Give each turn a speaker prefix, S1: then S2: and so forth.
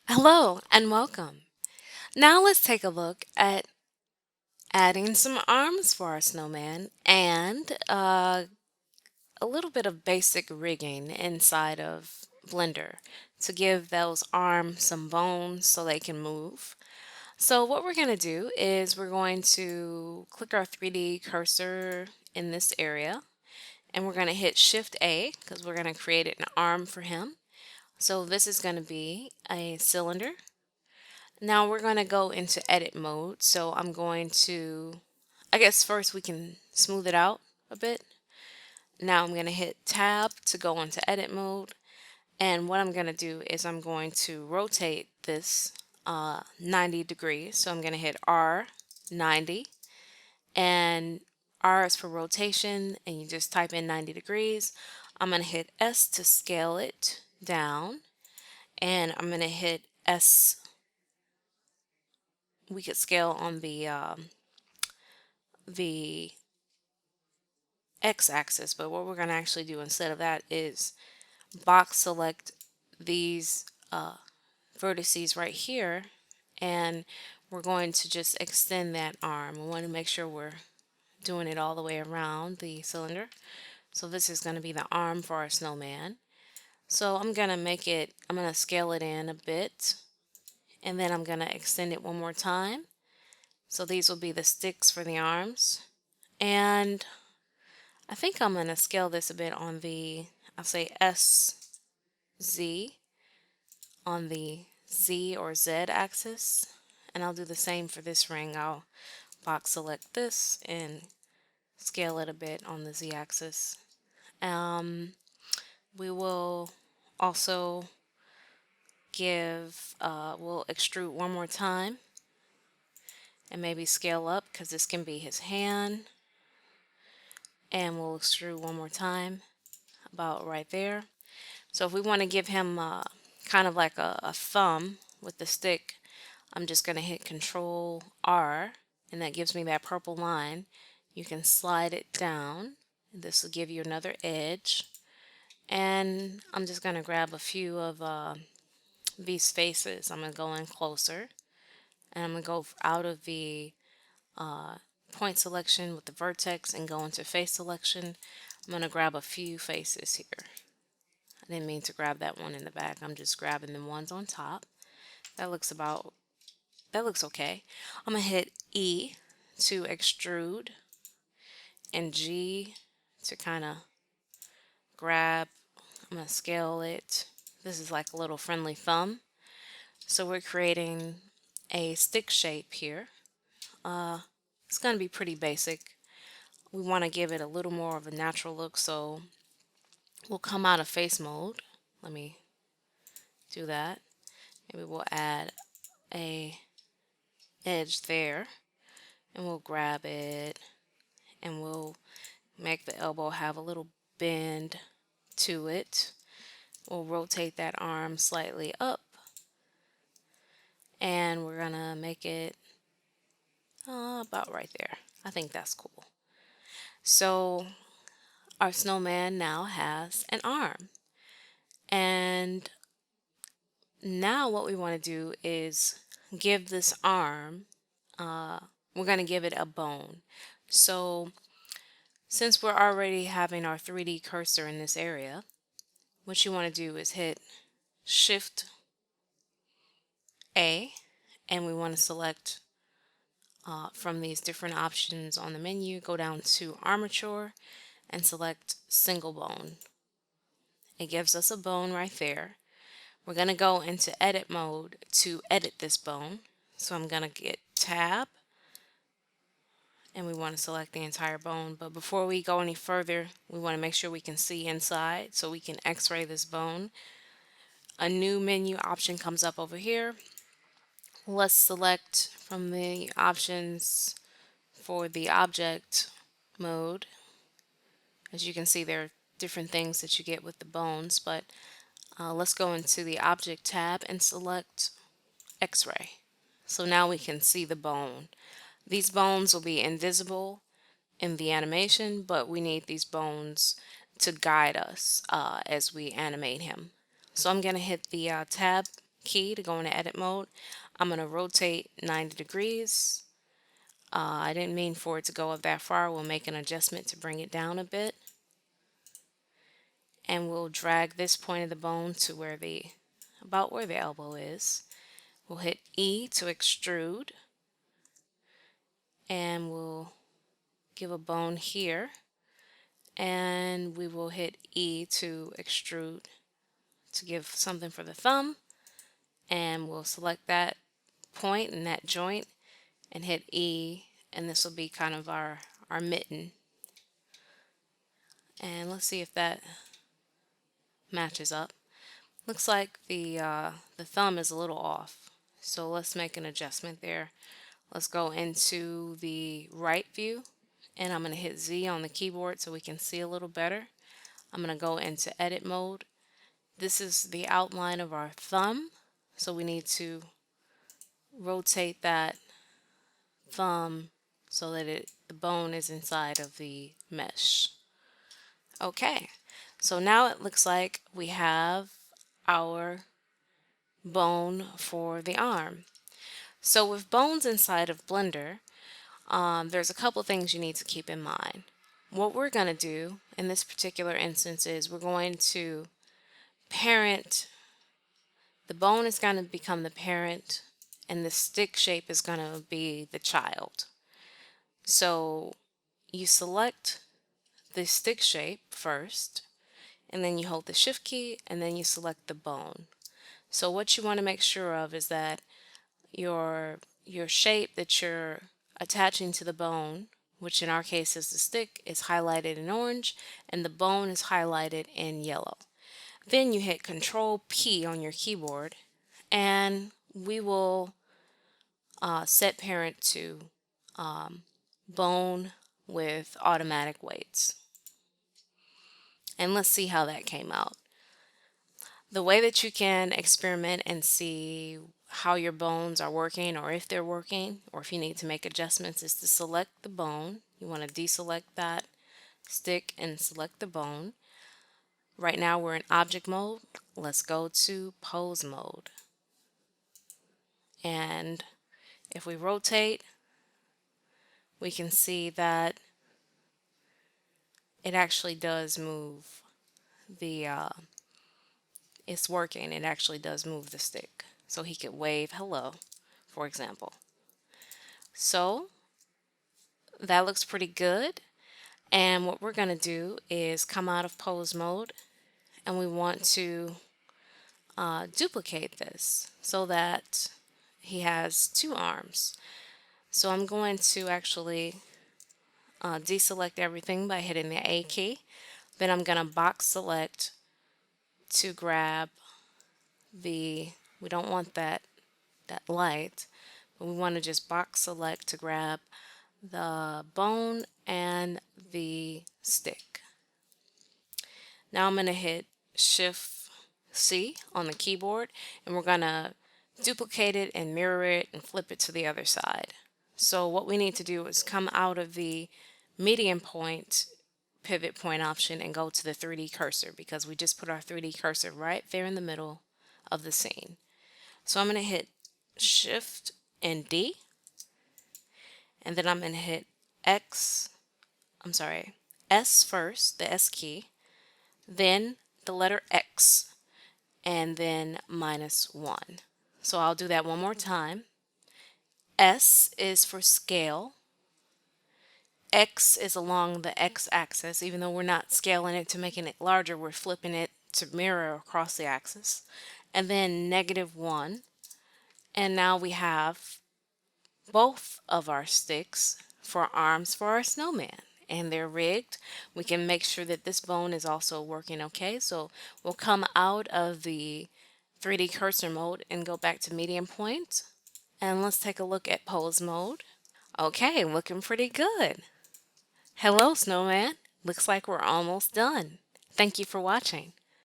S1: Hello and welcome. Now let's take a look at adding some arms for our snowman and a little bit of basic rigging inside of Blender to give those arms some bones so they can move. So what we're going to do is we're going to click our 3D cursor in this area and we're going to hit Shift A because we're going to create an arm for him. So this is going to be a cylinder. Now we're going to go into edit mode. So I'm going to, I guess first we can smooth it out a bit. Now I'm going to hit tab to go into edit mode. And what I'm going to do is I'm going to rotate this 90 degrees. So I'm going to hit R 90 and R is for rotation and you just type in 90 degrees. I'm going to hit S to scale it down and I'm going to hit S. We could scale on the x-axis, but what we're going to actually do instead of that is box select these vertices right here, and we're going to just extend that arm. We want to make sure we're doing it all the way around the cylinder. So this is going to be the arm for our snowman. So I'm going to scale it in a bit, and then I'm going to extend it one more time. So these will be the sticks for the arms. And I think I'm going to scale this a bit on I'll say SZ on the Z or Z axis. And I'll do the same for this ring. I'll box select this and scale it a bit on the Z axis. We will also we'll extrude one more time and maybe scale up because this can be his hand. And we'll extrude one more time about right there. So if we want to give him kind of like a thumb with the stick, I'm just going to hit Control R and that gives me that purple line. You can slide it down. This will give you another edge. And I'm just going to grab a few of these faces. I'm going to go in closer and I'm going to go out of the point selection with the vertex and go into face selection. I'm going to grab a few faces here. I didn't mean to grab that one in the back. I'm just grabbing the ones on top. That looks okay. I'm going to hit E to extrude and G to kind of grab. I'm going to scale it. This is like a little friendly thumb. So we're creating a stick shape here. It's going to be pretty basic. We want to give it a little more of a natural look, so we'll come out of face mode. Let me do that. Maybe we'll add a edge there and we'll grab it and we'll make the elbow have a little bend to it. We'll rotate that arm slightly up and we're gonna make it about right there. I think that's cool. So our snowman now has an arm, and now what we want to do is give this arm we're going to give it a bone. So since we're already having our 3D cursor in this area, what you want to do is hit Shift A and we want to select from these different options on the menu, go down to armature and select single bone. It gives us a bone right there. We're going to go into edit mode to edit this bone. So I'm going to get tab and we want to select the entire bone. But before we go any further, we want to make sure we can see inside so we can x-ray this bone. A new menu option comes up over here. Let's select from the options for the object mode. As you can see, there are different things that you get with the bones, but let's go into the object tab and select x-ray. So now we can see the bone. These bones will be invisible in the animation, but we need these bones to guide us as we animate him. So I'm going to hit the tab key to go into edit mode. I'm going to rotate 90 degrees. I didn't mean for it to go up that far. We'll make an adjustment to bring it down a bit. And we'll drag this point of the bone to where about where the elbow is. We'll hit E to extrude. And we'll give a bone here. And we will hit E to extrude to give something for the thumb. And we'll select that point and that joint and hit E, and this will be kind of our mitten. And let's see if that matches up. Looks like the thumb is a little off, so let's make an adjustment there. Let's go into the right view, and I'm going to hit Z on the keyboard so we can see a little better. I'm going to go into edit mode. This is the outline of our thumb, so we need to rotate that thumb so that the bone is inside of the mesh. Okay, so now it looks like we have our bone for the arm. So with bones inside of Blender, there's a couple things you need to keep in mind. What we're going to do in this particular instance is we're going to parent, the bone is going to become the parent, and the stick shape is going to be the child. So you select the stick shape first, and then you hold the shift key, and then you select the bone. So what you want to make sure of is that your shape that you're attaching to the bone, which in our case is the stick, is highlighted in orange, and the bone is highlighted in yellow. Then you hit Control P on your keyboard, and we will set parent to bone with automatic weights. And let's see how that came out. The way that you can experiment and see how your bones are working, or if they're working, or if you need to make adjustments, is to select the bone. You want to deselect that stick and select the bone. Right now we're in object mode. Let's go to pose mode. And if we rotate, we can see that it actually does move it's working. It actually does move the stick. So he could wave hello, for example. So that looks pretty good. And what we're going to do is come out of pose mode, and we want to duplicate this so that he has two arms. So I'm going to actually deselect everything by hitting the A key. Then I'm going to box select to grab we don't want that light, but we want to just box select to grab the bone and the stick. Now I'm going to hit Shift C on the keyboard, and we're going to duplicate it and mirror it and flip it to the other side. So what we need to do is come out of the median point pivot point option and go to the 3D cursor, because we just put our 3D cursor right there in the middle of the scene. So I'm going to hit Shift and D, and then I'm going to hit S first, the S key, then the letter X, and then -1. So I'll do that one more time. S is for scale. X is along the X axis. Even though we're not scaling it to making it larger, we're flipping it to mirror across the axis. And then -1. And now we have both of our sticks for arms for our snowman, and they're rigged. We can make sure that this bone is also working okay. So we'll come out of the 3D cursor mode and go back to medium point, and let's take a look at pose mode. Okay, looking pretty good. Hello, snowman. Looks like we're almost done. Thank you for watching.